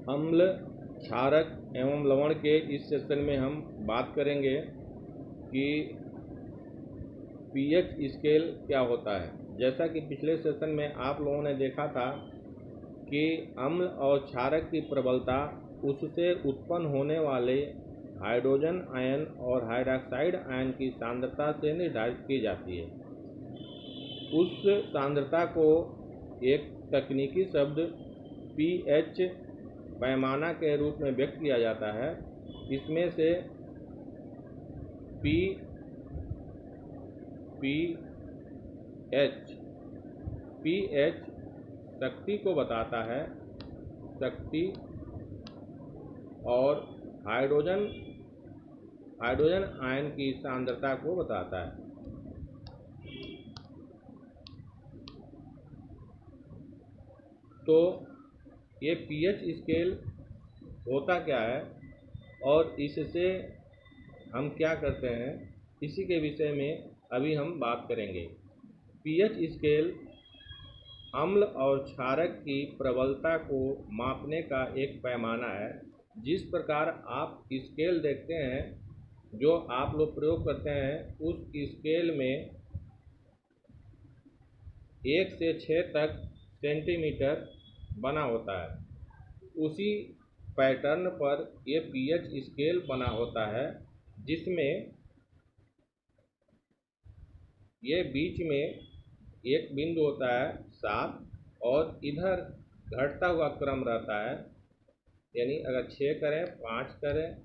अम्ल, क्षारक एवं लवण के इस सेशन में हम बात करेंगे कि पीएच स्केल क्या होता है। जैसा कि पिछले सेशन में आप लोगों ने देखा था कि अम्ल और क्षारक की प्रबलता उससे उत्पन्न होने वाले हाइड्रोजन आयन और हाइड्रॉक्साइड आयन की सांद्रता से निर्धारित की जाती है। उस सांद्रता को एक तकनीकी शब्द पीएच पैमाना के रूप में व्यक्त किया जाता है। इसमें से पीएच शक्ति को बताता है, शक्ति, और हाइड्रोजन आयन की सांद्रता को बताता है। तो ये पीएच स्केल होता क्या है और इससे हम क्या करते हैं, इसी के विषय में अभी हम बात करेंगे। पीएच स्केल अम्ल और क्षारक की प्रबलता को मापने का एक पैमाना है। जिस प्रकार आप स्केल देखते हैं, जो आप लोग प्रयोग करते हैं, उस स्केल में 1 से 6 तक सेंटीमीटर बना होता है। उसी पैटर्न पर ये पीएच स्केल बना होता है, जिसमें ये बीच में एक बिंदु होता है 7 और इधर घटता हुआ क्रम रहता है। यानी अगर 6 करें, 5 करें,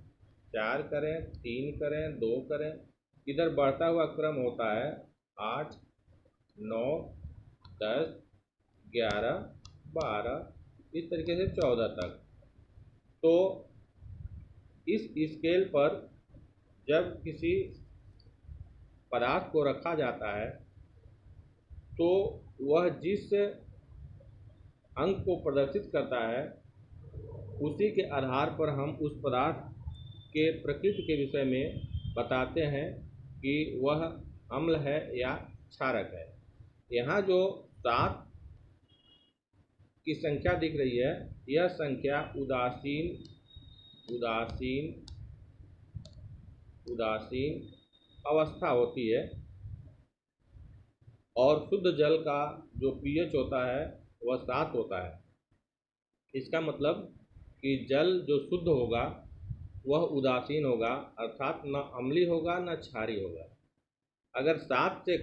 4 करें, 3 करें, 2 करें, इधर बढ़ता हुआ क्रम होता है 8, 9, 10, 11, 12, इस तरीके से 14 तक। तो इस स्केल पर जब किसी पदार्थ को रखा जाता है तो वह जिस अंक को प्रदर्शित करता है, उसी के आधार पर हम उस पदार्थ के प्रकृति के विषय में बताते हैं कि वह अम्ल है या क्षारक है। यहाँ जो 7 की संख्या दिख रही है, यह संख्या उदासीन अवस्था होती है, और शुद्ध जल का जो पीएच होता है वह 7 होता है। इसका मतलब कि जल जो शुद्ध होगा वह उदासीन होगा, अर्थात न अम्लीय होगा न क्षारीय होगा। अगर 7 से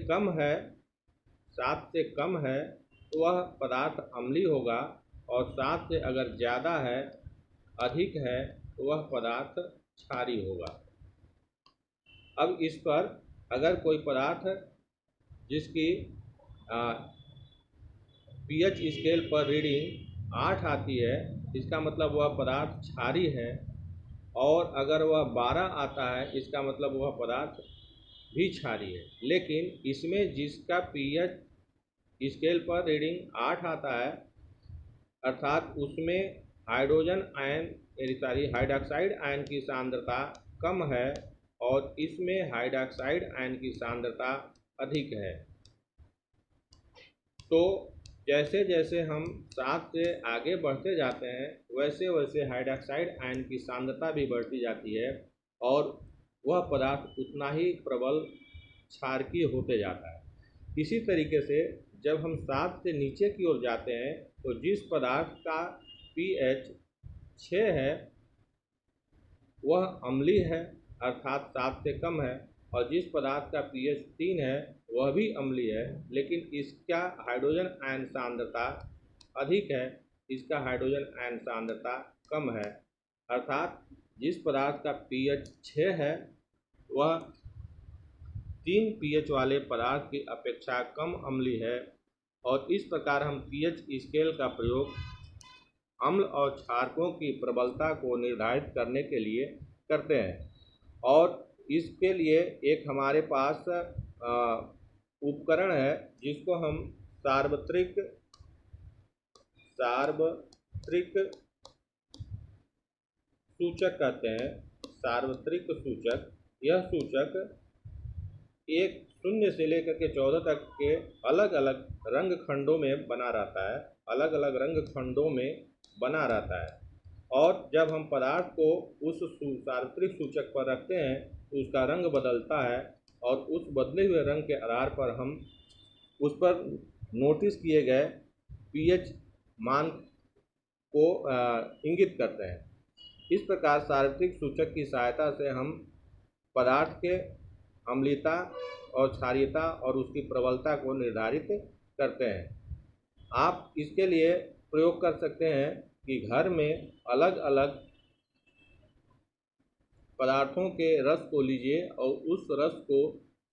कम है तो वह पदार्थ अम्लीय होगा, और 7 से अगर ज़्यादा है, अधिक है, तो वह पदार्थ क्षारीय होगा। अब इस पर अगर कोई पदार्थ जिसकी पीएच स्केल पर रीडिंग 8 आती है, इसका मतलब वह पदार्थ क्षारीय है, और अगर वह 12 आता है, इसका मतलब वह पदार्थ भी क्षारीय है। लेकिन इसमें जिसका पीएच स्केल पर रीडिंग 8 आता है, अर्थात उसमें हाइड्रॉक्साइड आयन की सांद्रता कम है और इसमें हाइड्रॉक्साइड आयन की सांद्रता अधिक है। तो जैसे जैसे हम 7 से आगे बढ़ते जाते हैं, वैसे वैसे हाइड्रॉक्साइड आयन की सांद्रता भी बढ़ती जाती है, और वह पदार्थ उतना ही प्रबल क्षारकीय होते जाता है। इसी तरीके से जब हम 7 से नीचे की ओर जाते हैं, तो जिस पदार्थ का पीएच 6 है वह अम्लीय है, अर्थात 7 से कम है, और जिस पदार्थ का पीएच 3 है वह भी अम्लीय है, लेकिन इसका हाइड्रोजन आयन सांद्रता अधिक है, इसका हाइड्रोजन आयन सांद्रता कम है। अर्थात जिस पदार्थ का पीएच 6 है वह 3 पीएच वाले पदार्थ की अपेक्षा कम अम्लीय है, और इस प्रकार हम पीएच स्केल का प्रयोग अम्ल और क्षारकों की प्रबलता को निर्धारित करने के लिए करते हैं। और इसके लिए एक हमारे पास उपकरण है जिसको हम सार्वत्रिक सूचक कहते हैं। सार्वत्रिक सूचक, यह सूचक एक 0 से लेकर के 14 तक के अलग अलग रंग खंडों में बना रहता है, और जब हम पदार्थ को उस सार्वत्रिक सूचक पर रखते हैं तो उसका रंग बदलता है और उस बदले हुए रंग के आधार पर हम उस पर नोटिस किए गए पीएच मान को इंगित करते हैं। इस प्रकार सार्वत्रिक सूचक की सहायता से हम पदार्थ के अम्लीयता और क्षारीयता और उसकी प्रबलता को निर्धारित करते हैं। आप इसके लिए प्रयोग कर सकते हैं कि घर में अलग अलग पदार्थों के रस को लीजिए और उस रस को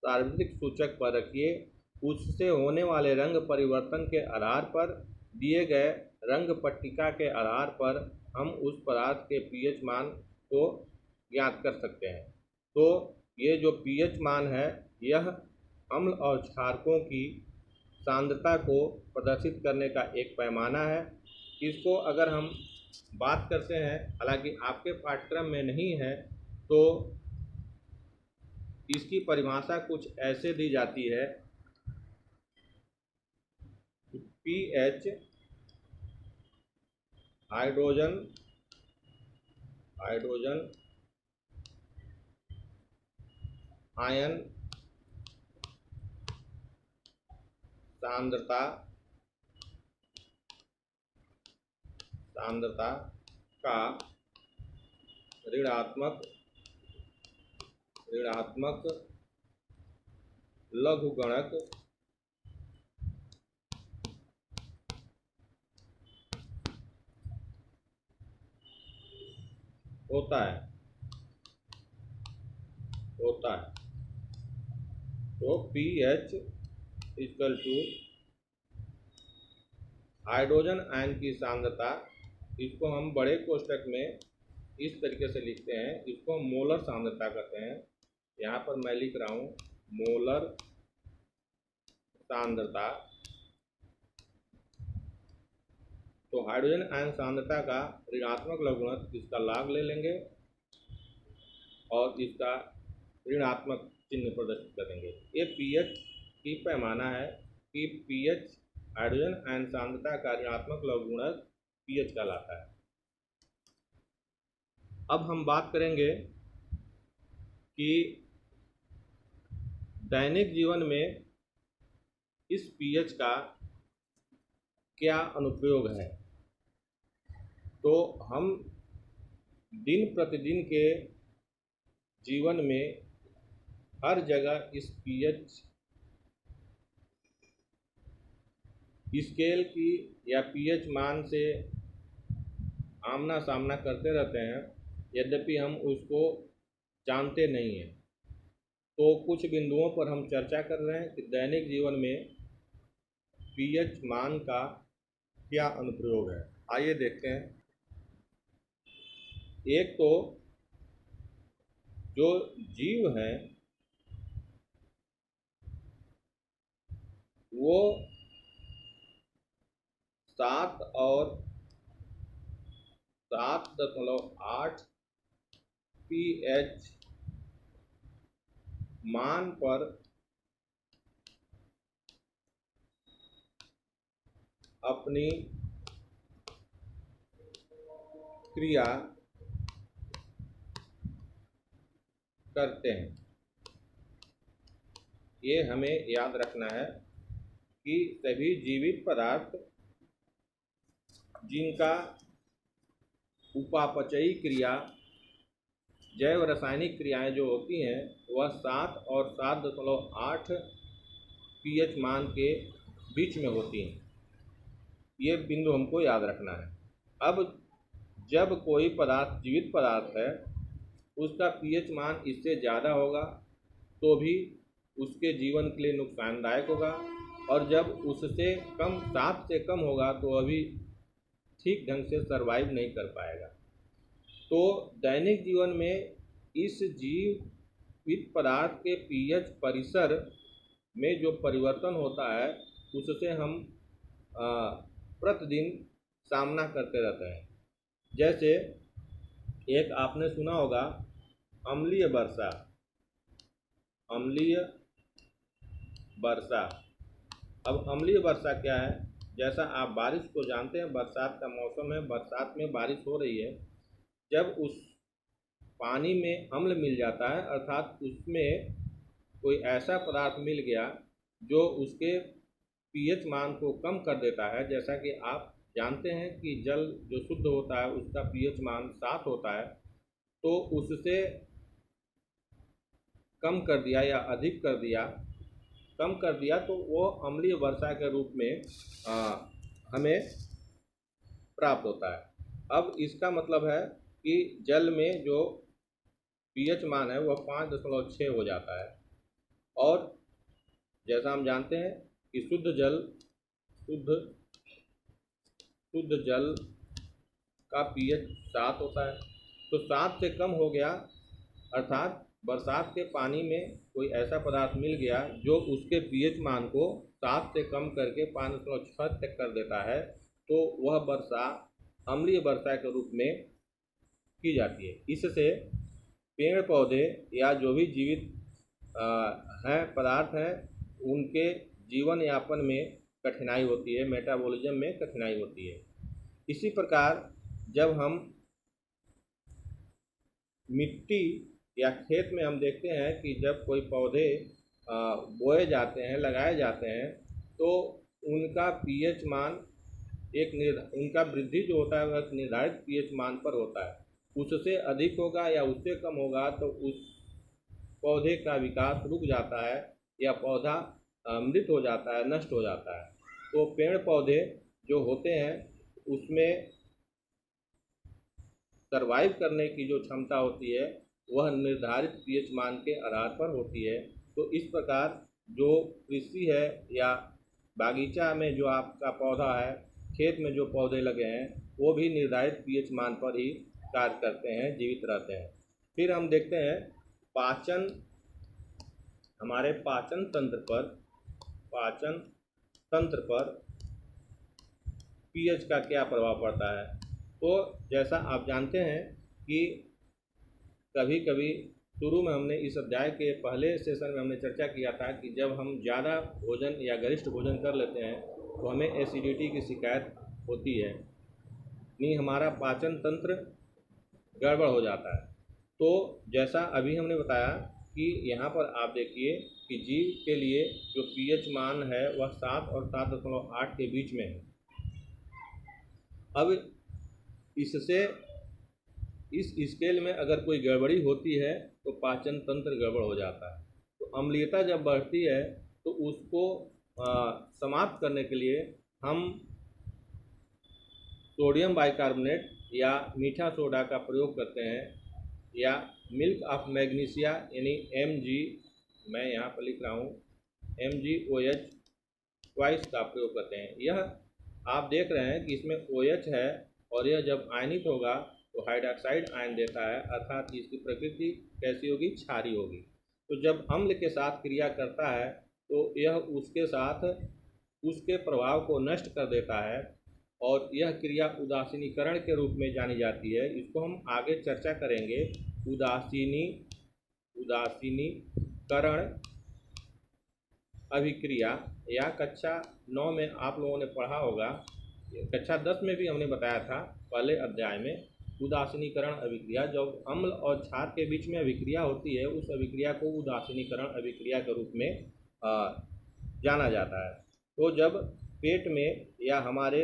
सार्वत्रिक सूचक पर रखिए। उससे होने वाले रंग परिवर्तन के आधार पर दिए गए रंग पट्टिका के आधार पर हम उस पदार्थ के पीएच मान को ज्ञात कर सकते हैं। तो ये जो पीएच मान है यह अम्ल और क्षारकों की सांद्रता को प्रदर्शित करने का एक पैमाना है। इसको अगर हम बात करते हैं, हालांकि आपके पाठ्यक्रम में नहीं है, तो इसकी परिभाषा कुछ ऐसे दी जाती है। पीएच हाइड्रोजन आयन सांद्रता का ऋणात्मक लघुगणक होता है। तो pH equal to hydrogen ion की सांद्रता, इसको हम बड़े कोष्ठक में इस तरीके से लिखते हैं, इसको मोलर सांद्रता कहते हैं। यहाँ पर मैं लिख रहा हूँ मोलर सांद्रता। तो हाइड्रोजन आयन सांद्रता का ऋणात्मक लघुगणक इसका लॉग ले लेंगे और इसका ऋणात्मक चिन्ह प्रदर्शित करेंगे। ये पीएच की पैमाना है कि पीएच हाइड्रोजन आयन सांद्रता का ऋणात्मक लघुगणक पीएच कहलाता है। अब हम बात करेंगे कि दैनिक जीवन में इस पीएच का क्या अनुप्रयोग है। तो हम दिन प्रतिदिन के जीवन में हर जगह इस पीएच स्केल की या पीएच मान से आमना सामना करते रहते हैं, यद्यपि हम उसको जानते नहीं हैं। तो कुछ बिंदुओं पर हम चर्चा कर रहे हैं कि दैनिक जीवन में पीएच मान का क्या अनुप्रयोग है। आइए देखते हैं। एक तो जो जीव हैं वो 7 और 7.8 pH मान पर अपनी क्रिया करते हैं। ये हमें याद रखना है कि सभी जीवित पदार्थ जिनका उपापचयी क्रिया, जैव रासायनिक क्रियाएं जो होती हैं वह 7 और 7.8 pH मान के बीच में होती हैं। ये बिंदु हमको याद रखना है। अब जब कोई पदार्थ जीवित पदार्थ है उसका pH मान इससे ज़्यादा होगा तो भी उसके जीवन के लिए नुकसानदायक होगा, और जब उससे कम 7 से कम होगा तो अभी ठीक ढंग से सरवाइव नहीं कर पाएगा। तो दैनिक जीवन में इस जीवित पदार्थ के पीएच परिसर में जो परिवर्तन होता है उससे हम प्रतिदिन सामना करते रहते हैं। जैसे एक आपने सुना होगा अम्लीय वर्षा। अब अम्लीय वर्षा क्या है? जैसा आप बारिश को जानते हैं, बरसात का मौसम है, बरसात में बारिश हो रही है, जब उस पानी में अम्ल मिल जाता है, अर्थात उसमें कोई ऐसा पदार्थ मिल गया जो उसके पीएच मान को कम कर देता है। जैसा कि आप जानते हैं कि जल जो शुद्ध होता है उसका पीएच मान 7 होता है, तो उससे कम कर दिया या अधिक कर दिया, कम कर दिया तो वो अम्लीय वर्षा के रूप में हमें प्राप्त होता है। अब इसका मतलब है कि जल में जो पीएच मान है वह 5.6 हो जाता है। और जैसा हम जानते हैं कि शुद्ध जल का पीएच 7 होता है, तो 7 से कम हो गया, अर्थात बरसात के पानी में कोई ऐसा पदार्थ मिल गया जो उसके पीएच मान को 7 से कम करके 5.6 तक कर देता है, तो वह वर्षा अम्लीय वर्षा के रूप में की जाती है। इससे पेड़ पौधे या जो भी जीवित हैं पदार्थ हैं, उनके जीवन यापन में कठिनाई होती है, मेटाबॉलिज्म में कठिनाई होती है। इसी प्रकार जब हम मिट्टी या खेत में हम देखते हैं कि जब कोई पौधे बोए जाते हैं, लगाए जाते हैं, तो उनका पीएच मान उनका वृद्धि जो होता है वह निर्धारित पीएच मान पर होता है। उससे अधिक होगा या उससे कम होगा तो उस पौधे का विकास रुक जाता है या पौधा मृत हो जाता है, नष्ट हो जाता है। तो पेड़ पौधे जो होते हैं उसमें सर्वाइव करने की जो क्षमता होती है वह निर्धारित पीएच मान के आधार पर होती है। तो इस प्रकार जो कृषि है या बागीचा में जो आपका पौधा है, खेत में जो पौधे लगे हैं, वो भी निर्धारित पीएच मान पर ही कार्य करते हैं, जीवित रहते हैं। फिर हम देखते हैं हमारे पाचन तंत्र पर पीएच का क्या प्रभाव पड़ता है। तो जैसा आप जानते हैं कि कभी कभी शुरू में हमने इस अध्याय के पहले सेशन में हमने चर्चा किया था कि जब हम ज़्यादा भोजन या गरिष्ठ भोजन कर लेते हैं तो हमें एसिडिटी की शिकायत होती है, नहीं हमारा पाचन तंत्र गड़बड़ हो जाता है। तो जैसा अभी हमने बताया कि यहाँ पर आप देखिए कि जीव के लिए जो पीएच मान है वह 7 और 7.8 के बीच में है। अब इससे इस स्केल में अगर कोई गड़बड़ी होती है तो पाचन तंत्र गड़बड़ हो जाता है। तो अम्लीयता जब बढ़ती है तो उसको समाप्त करने के लिए हम सोडियम बाइकार्बोनेट या मीठा सोडा का प्रयोग करते हैं, या मिल्क ऑफ मैग्नीशिया यानी Mg, मैं यहाँ पर लिख रहा हूँ MgOH ट्वाइस का प्रयोग करते हैं। यह आप देख रहे हैं कि इसमें OH है और यह जब आयनित होगा तो हाइड्रॉक्साइड आयन देता है, अर्थात इसकी प्रकृति कैसी होगी, क्षारीय होगी। तो जब अम्ल के साथ क्रिया करता है तो यह उसके साथ उसके प्रभाव को नष्ट कर देता है और यह क्रिया उदासीनीकरण के रूप में जानी जाती है। इसको हम आगे चर्चा करेंगे। उदासीनीकरण अभिक्रिया, या कक्षा 9 में आप लोगों ने पढ़ा होगा, कक्षा 10 में भी हमने बताया था पहले अध्याय में। उदासीनीकरण अभिक्रिया, जब अम्ल और क्षार के बीच में अभिक्रिया होती है उस अभिक्रिया को उदासीनीकरण अभिक्रिया के रूप में जाना जाता है। तो जब पेट में या हमारे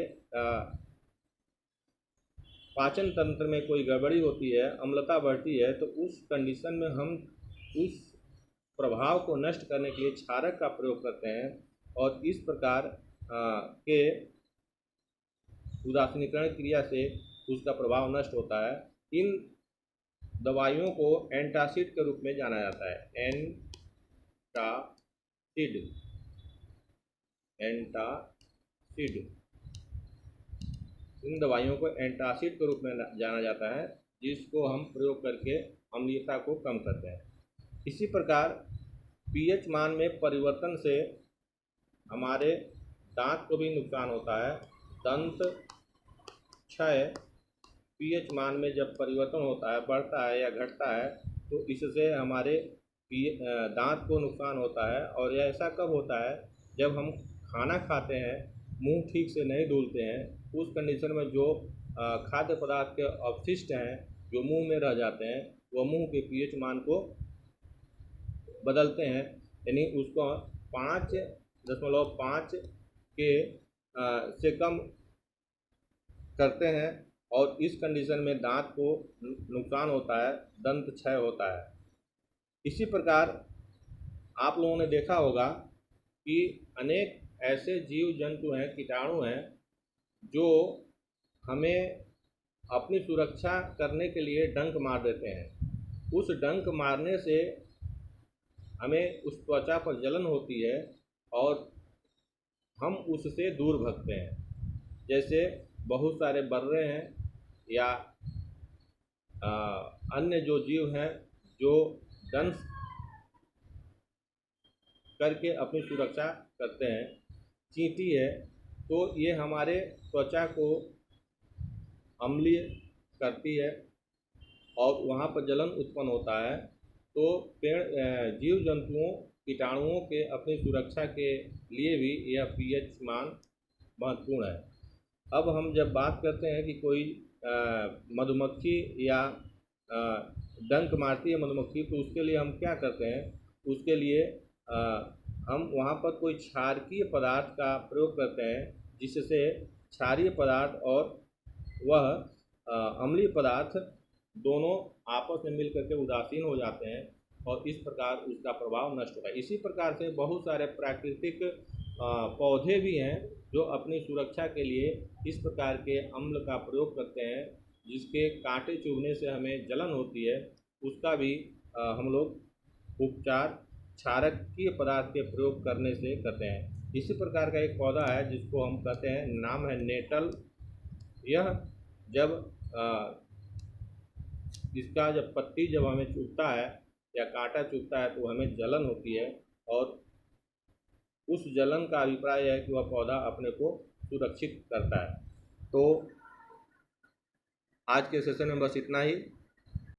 पाचन तंत्र में कोई गड़बड़ी होती है, अम्लता बढ़ती है, तो उस कंडीशन में हम उस प्रभाव को नष्ट करने के लिए क्षारक का प्रयोग करते हैं और इस प्रकार के उदासीनीकरण क्रिया से उसका प्रभाव नष्ट होता है। इन दवाइयों को एंटासिड के रूप में जाना जाता है। एंटासिड, इन दवाइयों को एंटासिड के रूप में जाना जाता है, जिसको हम प्रयोग करके अम्लीयता को कम करते हैं। इसी प्रकार पीएच मान में परिवर्तन से हमारे दांत को भी नुकसान होता है। दंत क्षय पीएच मान में जब परिवर्तन होता है, बढ़ता है या घटता है, तो इससे हमारे दांत को नुकसान होता है। और यह ऐसा कब होता है, जब हम खाना खाते हैं मुंह ठीक से नहीं धुलते हैं, उस कंडीशन में जो खाद्य पदार्थ के अवशिष्ट हैं जो मुंह में रह जाते हैं, वह मुंह के पीएच मान को बदलते हैं, यानी उसको 5.5 के से कम करते हैं, और इस कंडीशन में दांत को नुकसान होता है, दंत क्षय होता है। इसी प्रकार आप लोगों ने देखा होगा कि अनेक ऐसे जीव जंतु हैं, कीटाणु हैं, जो हमें अपनी सुरक्षा करने के लिए डंक मार देते हैं। उस डंक मारने से हमें उस त्वचा पर जलन होती है और हम उससे दूर भागते हैं। जैसे बहुत सारे बर्रे हैं या अन्य जो जीव हैं जो दंश करके अपनी सुरक्षा करते हैं। चींटी है, तो ये हमारे त्वचा को अम्लीय करती है और वहाँ पर जलन उत्पन्न होता है। तो जीव जंतुओं कीटाणुओं के अपनी सुरक्षा के लिए भी यह पीएच मान महत्वपूर्ण है। अब हम जब बात करते हैं कि कोई मधुमक्खी या डंक मारती है मधुमक्खी, तो उसके लिए हम क्या करते हैं? उसके लिए हम वहाँ पर कोई क्षारकीय पदार्थ का प्रयोग करते हैं, जिससे क्षारीय पदार्थ और वह अम्लीय पदार्थ दोनों आपस में मिल करके उदासीन हो जाते हैं और इस प्रकार उसका प्रभाव नष्ट होता है। इसी प्रकार से बहुत सारे प्राकृतिक पौधे भी हैं जो अपनी सुरक्षा के लिए इस प्रकार के अम्ल का प्रयोग करते हैं, जिसके कांटे चुभने से हमें जलन होती है। उसका भी हम लोग उपचार क्षारकीय पदार्थ के प्रयोग करने से करते हैं। इसी प्रकार का एक पौधा है जिसको हम कहते हैं, नाम है नेटल। यह जब इसका जब पत्ती जब हमें चुभता है या कांटा चुभता है तो हमें जलन होती है, और उस जलन का अभिप्राय है कि वह पौधा अपने को सुरक्षित करता है। तो आज के सेशन में बस इतना ही।